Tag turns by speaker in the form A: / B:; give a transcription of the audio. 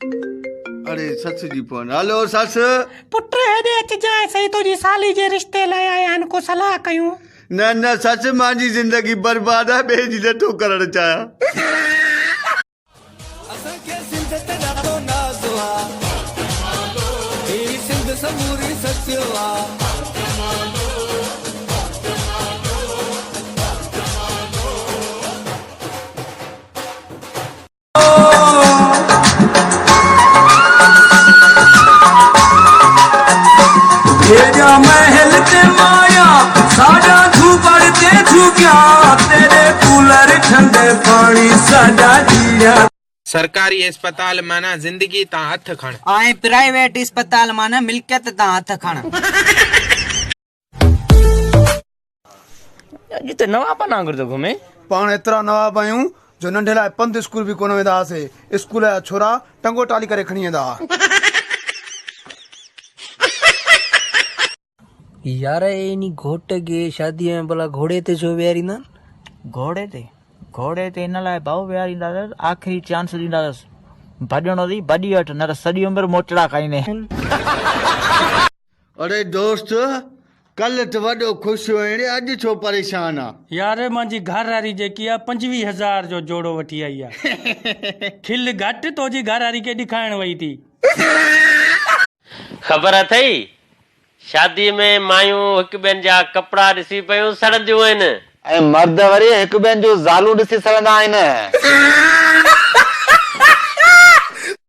A: अरे सस जी phone. Hello सस।
B: पुट हेॾे अच जाए सही तुझी साली जे रिश्ते लाइ आया आहिनि को सलाह कयूं।
A: न न सच मुंहिंजी ज़िंदगी बर्बाद आहे, ॿिए जी नथो करणु चाहियां।
C: महल ते माया साडा झूपड़ ते झुकिया तेरे कूलर ठंडे पानी साडा जिया।
D: सरकारी अस्पताल माना जिंदगी ता हथ खण
E: आए प्राइवेट अस्पताल माना मिल्कियत ता हथ खण।
F: जिते नवा पना गुरु घुमे
G: पाण एतिरा नवाब आहियूं जो नंढे लाइ पंध स्कूल बि कोन वेंदा हुआसीं। स्कूल जा छोरा टंगो टाली करे खणी वेंदा हुआ।
E: यार इनी घोट के शादी में भला घोड़े ते छो विहारींदा?
H: घोड़े ते इन लाइ भाऊ विहारींदासीं, आख़िरी चांस ॾींदासीं। भॼणो थी भॼी वठ, न त सॼी उमिरि मोचड़ा खाईंदे।
A: अरे दोस्त कल त वॾो ख़ुशि हुअईं, अॼु छो परेशान आहे?
B: यार मुंहिंजी घरवारी जेकी आहे 25,000 जो जोड़ो वठी आई आहे। खिल घटि तुंहिंजी घरवारी खे ॾेखारण वई थी।
F: ख़बर अथई शादी में मायूं हिक ॿियनि जा कपिड़ा ॾिसी पयूं सड़ंदियूं आहिनि ऐं मर्द वरी हिक ॿियनि जूं ज़ालूं ॾिसी सड़ंदा आहिनि।